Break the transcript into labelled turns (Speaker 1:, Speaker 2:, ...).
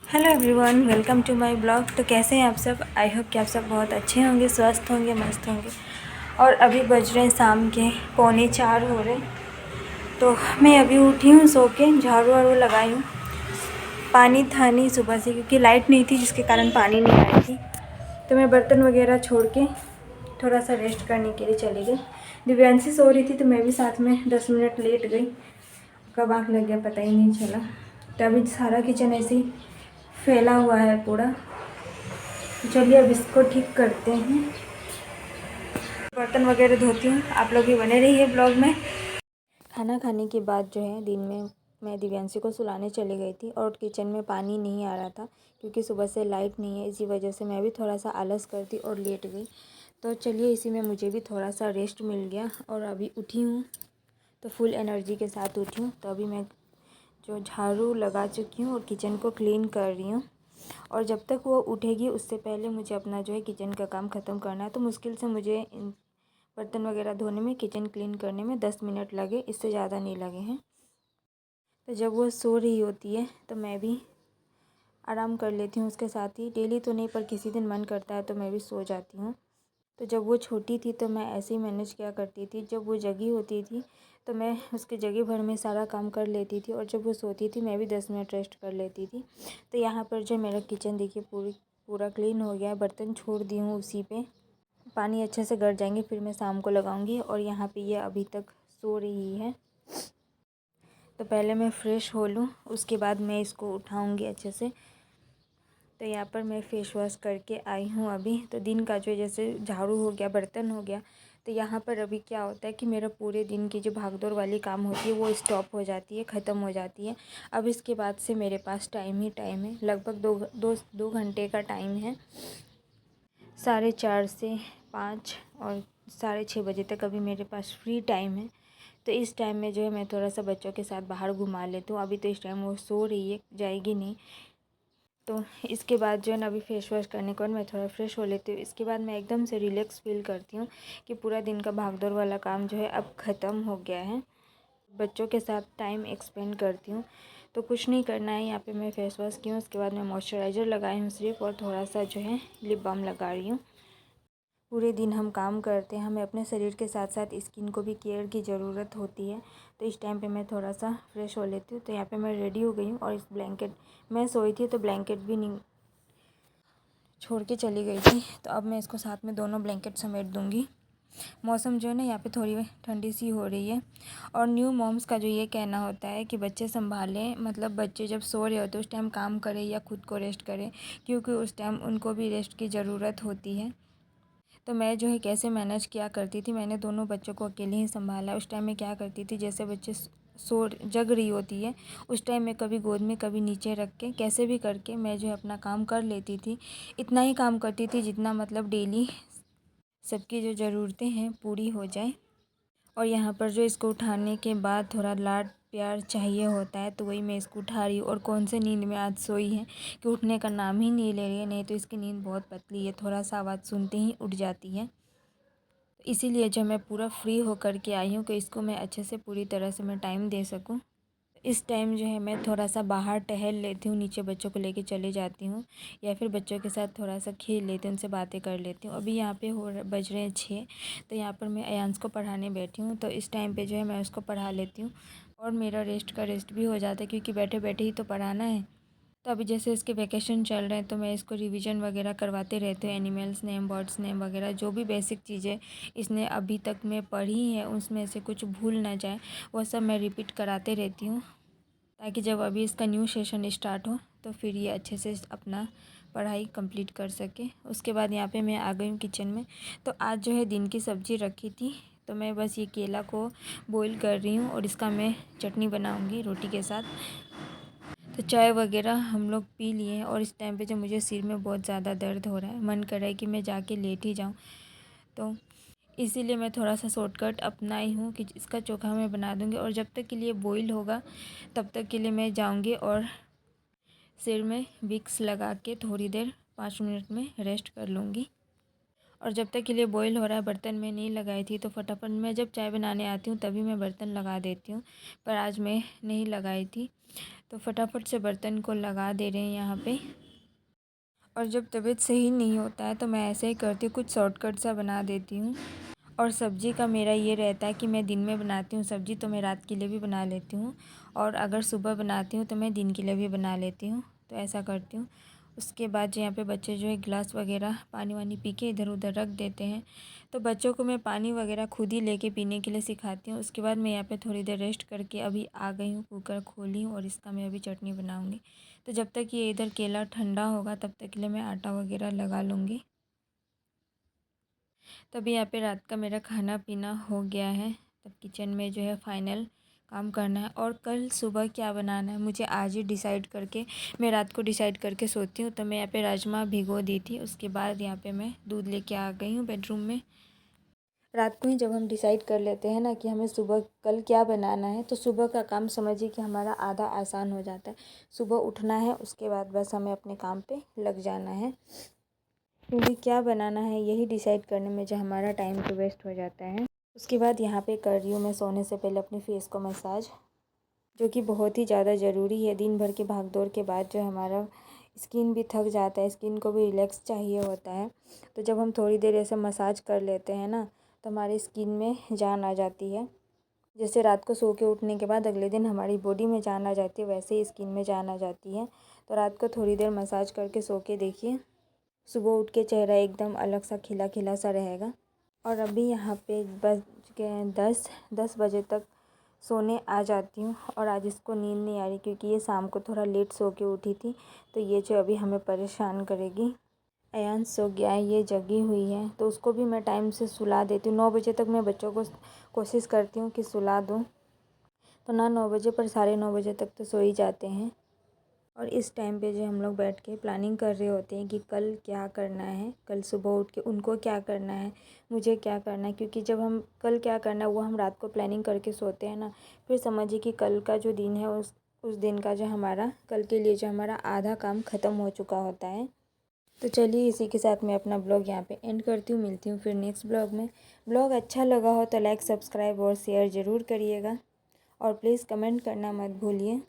Speaker 1: Hello everyone, welcome to my blog. तो कैसे हैं आप सब? आई होप कि आप सब बहुत अच्छे होंगे, स्वस्थ होंगे, मस्त होंगे। और अभी बज रहे हैं शाम के 3:45 हो रहे। तो मैं अभी उठी हूँ सो के, झाड़ू वाड़ू लगाई हूँ। पानी था नहीं सुबह से क्योंकि लाइट नहीं थी, जिसके कारण पानी नहीं आई थी। तो मैं बर्तन वगैरह छोड़ के थोड़ा सा रेस्ट करने के लिए चली गई। दिव्यांशी सो रही थी तो मैं भी साथ में 10 मिनट लेट गई। कब आँख लग गया पता ही नहीं चला। तो अभी सारा किचन ऐसे ही फैला हुआ है पूरा। चलिए अब इसको ठीक करते हैं। बर्तन वगैरह धोती हूँ, आप लोग भी बने रहिए ब्लॉग में। खाना खाने के बाद जो है दिन में मैं दिव्यांशी को सुलाने चली गई थी और किचन में पानी नहीं आ रहा था क्योंकि सुबह से लाइट नहीं है। इसी वजह से मैं भी थोड़ा सा आलस करती और लेट गई। तो चलिए इसी में मुझे भी थोड़ा सा रेस्ट मिल गया और अभी उठी हूँ तो फुल एनर्जी के साथ उठी हूँ। तो अभी मैं जो झाड़ू लगा चुकी हूँ और किचन को क्लीन कर रही हूँ। और जब तक वो उठेगी उससे पहले मुझे अपना जो है किचन का काम ख़त्म करना है। तो मुश्किल से मुझे इन बर्तन वगैरह धोने में, किचन क्लीन करने में 10 मिनट लगे, इससे ज़्यादा नहीं लगे हैं। तो जब वो सो रही होती है तो मैं भी आराम कर लेती हूँ उसके साथ ही। डेली तो नहीं, पर किसी दिन मन करता है तो मैं भी सो जाती हूँ। तो जब वो छोटी थी तो मैं ऐसे ही मैनेज किया करती थी। जब वो जगी होती थी तो मैं उसके जगह भर में सारा काम कर लेती थी और जब वो सोती थी मैं भी 10 मिनट रेस्ट कर लेती थी। तो यहाँ पर जो मेरा किचन देखिए पूरा क्लीन हो गया है। बर्तन छोड़ दी हूँ उसी पे। पानी अच्छे से गड़ जाएंगे फिर मैं शाम को लगाऊंगी। और यहाँ पे ये अभी तक सो रही है। तो पहले मैं फ़्रेश हो लूँ, उसके बाद मैं इसको उठाऊँगी अच्छे से। तो यहाँ पर मैं फ़ेस वॉश करके आई हूँ अभी। तो दिन का जो जैसे झाड़ू हो गया, बर्तन हो गया। तो यहाँ पर अभी क्या होता है कि मेरा पूरे दिन की जो भागदौड़ वाली काम होती है वो स्टॉप हो जाती है, ख़त्म हो जाती है। अब इसके बाद से मेरे पास टाइम ही टाइम है। लगभग दो घंटे का टाइम है। 4:30 से 5 और 6:30 बजे तक अभी मेरे पास फ्री टाइम है। तो इस टाइम में जो है मैं थोड़ा सा बच्चों के साथ बाहर घुमा लेती हूँ। अभी तो इस टाइम वो सो रही है, जाएगी नहीं। तो इसके बाद जो है ना अभी फेस वॉश करने के बाद मैं थोड़ा फ्रेश हो लेती हूँ। इसके बाद मैं एकदम से रिलैक्स फील करती हूँ कि पूरा दिन का भागदौड़ वाला काम जो है अब ख़त्म हो गया है। बच्चों के साथ टाइम एक्सपेंड करती हूँ। तो कुछ नहीं करना है। यहाँ पे मैं फेस वॉश की हूँ, उसके बाद मैं मॉइस्चराइज़र लगाई हूँ सिर्फ, और थोड़ा सा जो है लिप बाम लगा रही हूँ। पूरे दिन हम काम करते हैं, हमें अपने शरीर के साथ साथ स्किन को भी केयर की ज़रूरत होती है। तो इस टाइम पे मैं थोड़ा सा फ्रेश हो लेती हूँ। तो यहाँ पे मैं रेडी हो गई हूँ और इस ब्लैंकेट, मैं सोई थी तो ब्लैंकेट भी नहीं छोड़ के चली गई थी। तो अब मैं इसको साथ में दोनों ब्लैंकेट समेट दूँगी। मौसम जो है ना यहाँ पे थोड़ी ठंडी सी हो रही है। और न्यू मॉम्स का जो ये कहना होता है कि बच्चे संभालें, मतलब बच्चे जब सो रहे होते हैं उस टाइम काम करें या खुद को रेस्ट करें, क्योंकि उस टाइम उनको भी रेस्ट की ज़रूरत होती है। तो मैं जो है कैसे मैनेज किया करती थी, मैंने दोनों बच्चों को अकेले ही संभाला। उस टाइम में क्या करती थी, जैसे बच्चे सो जग रही होती है उस टाइम में कभी गोद में कभी नीचे रख के कैसे भी करके मैं जो है अपना काम कर लेती थी। इतना ही काम करती थी जितना मतलब डेली सबकी जो ज़रूरतें हैं पूरी हो जाए। और यहाँ पर जो इसको उठाने के बाद थोड़ा लाड प्यार चाहिए होता है, तो वही मैं इसको उठा रही हूँ। और कौन से नींद में आज सोई है कि उठने का नाम ही नहीं ले रही है। नहीं तो इसकी नींद बहुत पतली है, थोड़ा सा आवाज़ सुनते ही उठ जाती है। इसीलिए जो मैं पूरा फ्री होकर के आई हूँ कि इसको मैं अच्छे से पूरी तरह से मैं टाइम दे सकूँ। इस टाइम जो है मैं थोड़ा सा बाहर टहल लेती हूँ, नीचे बच्चों को लेके चले जाती हूँ या फिर बच्चों के साथ थोड़ा सा खेल लेती हूँ, उनसे बातें कर लेती हूँ। अभी यहाँ पे बज रहे हैं 6। तो यहाँ पर मैं अयांश को पढ़ाने बैठी हूँ। तो इस टाइम पे जो है मैं उसको पढ़ा लेती हूँ और मेरा रेस्ट का रेस्ट भी हो जाता है, क्योंकि बैठे बैठे ही तो पढ़ाना है। तो अभी जैसे इसके वैकेशन चल रहे हैं तो मैं इसको रिवीजन वगैरह करवाते रहते हैं। एनिमल्स नेम, बर्ड्स नेम वगैरह जो भी बेसिक चीज़ें इसने अभी तक में पढ़ी हैं उसमें से कुछ भूल ना जाए, वो सब मैं रिपीट कराते रहती हूँ, ताकि जब अभी इसका न्यू सेशन स्टार्ट हो तो फिर ये अच्छे से अपना पढ़ाई कंप्लीट कर सके। उसके बाद यहाँ पे मैं आ गई हूँ किचन में। तो आज जो है दिन की सब्ज़ी रखी थी, तो मैं बस ये केला को बॉईल कर रही हूँ और इसका मैं चटनी बनाऊँगी रोटी के साथ। तो चाय वगैरह हम लोग पी लिए हैं और इस टाइम पे जो मुझे सिर में बहुत ज़्यादा दर्द हो रहा है, मन कर रहा है कि मैं जाके लेट ही जाऊँ। तो इसीलिए मैं थोड़ा सा शॉर्टकट अपनाई हूँ कि इसका चोखा मैं बना दूँगी और जब तक के लिए बॉईल होगा तब तक के लिए मैं जाऊँगी और सिर में विक्स लगा के थोड़ी देर 5 मिनट में रेस्ट कर लूँगी। और जब तक के लिए बॉईल हो रहा है बर्तन में नहीं लगाई थी, तो फटाफट मैं जब चाय बनाने आती हूँ तभी मैं बर्तन लगा देती हूँ, पर आज मैं नहीं लगाई थी, तो फटाफट से बर्तन को लगा दे रहे हैं यहाँ पे। और जब तबीयत सही नहीं होता है तो मैं ऐसे ही करती हूँ, कुछ शॉर्टकट सा बना देती हूँ। और सब्ज़ी का मेरा ये रहता है कि मैं दिन में बनाती हूँ सब्ज़ी तो मैं रात के लिए भी बना लेती हूँ, और अगर सुबह बनाती हूँ तो मैं दिन के लिए भी बना लेती हूँ, तो ऐसा करती हूँ। उसके बाद यहाँ पे बच्चे जो है गिलास वगैरह पानी वानी पी के इधर उधर रख देते हैं, तो बच्चों को मैं पानी वगैरह खुद ही लेके पीने के लिए सिखाती हूँ। उसके बाद मैं यहाँ पे थोड़ी देर रेस्ट करके अभी आ गई हूँ, कुकर खोली हूँ और इसका मैं अभी चटनी बनाऊँगी। तो जब तक ये इधर केला ठंडा होगा तब तक के लिए मैं आटा वगैरह लगा लूँगी। तभी यहाँ पे रात का मेरा खाना पीना हो गया है, तब किचन में जो है फाइनल काम करना है। और कल सुबह क्या बनाना है मुझे आज ही डिसाइड करके, मैं रात को डिसाइड करके सोती हूँ। तो मैं यहाँ पे राजमा भिगो दी थी, उसके बाद यहाँ पे मैं दूध लेके आ गई हूँ बेडरूम में। रात को ही जब हम डिसाइड कर लेते हैं ना कि हमें सुबह कल क्या बनाना है, तो सुबह का काम समझिए कि हमारा आधा आसान हो जाता है। सुबह उठना है, उसके बाद बस हमें अपने काम पे लग जाना है, क्योंकि क्या बनाना है यही डिसाइड करने में जो हमारा टाइम तो वेस्ट हो जाता है। उसके बाद यहाँ पे कर रही हूँ मैं सोने से पहले अपने फेस को मसाज, जो कि बहुत ही ज़्यादा ज़रूरी है। दिन भर के भाग दौड़ के बाद जो हमारा स्किन भी थक जाता है, स्किन को भी रिलैक्स चाहिए होता है। तो जब हम थोड़ी देर ऐसे मसाज कर लेते हैं ना, तो हमारी स्किन में जान आ जाती है। जैसे रात को सो के उठने के बाद अगले दिन हमारी बॉडी में जान आ जाती है, वैसे ही स्किन में जान आ जाती है। तो रात को थोड़ी देर मसाज करके सो के देखिए, सुबह उठ के चेहरा एकदम अलग सा खिला खिला सा रहेगा। और अभी यहाँ पे बज के 10 बजे तक सोने आ जाती हूँ, और आज इसको नींद नहीं आ रही क्योंकि ये शाम को थोड़ा लेट सो के उठी थी, तो ये जो अभी हमें परेशान करेगी। अयान सो गया है, ये जगी हुई है, तो उसको भी मैं टाइम से सुला देती हूँ। 9 बजे तक मैं बच्चों को कोशिश करती हूँ कि सुला दूँ, तो ना 9 बजे पर 9:30 बजे तक तो सो ही जाते हैं। और इस टाइम पे जो हम लोग बैठ के प्लानिंग कर रहे होते हैं कि कल क्या करना है, कल सुबह उठ के उनको क्या करना है, मुझे क्या करना है। क्योंकि जब हम कल क्या करना है वो हम रात को प्लानिंग करके सोते हैं ना, फिर समझिए कि कल का जो दिन है उस दिन का जो हमारा कल के लिए जो हमारा आधा काम ख़त्म हो चुका होता है। तो चलिए इसी के साथ मैं अपना ब्लॉग यहाँ पे एंड करती हूँ। मिलती हूँ फिर नेक्स्ट ब्लॉग में। ब्लॉग अच्छा लगा हो तो लाइक सब्सक्राइब और शेयर ज़रूर करिएगा, और प्लीज़ कमेंट करना मत भूलिए।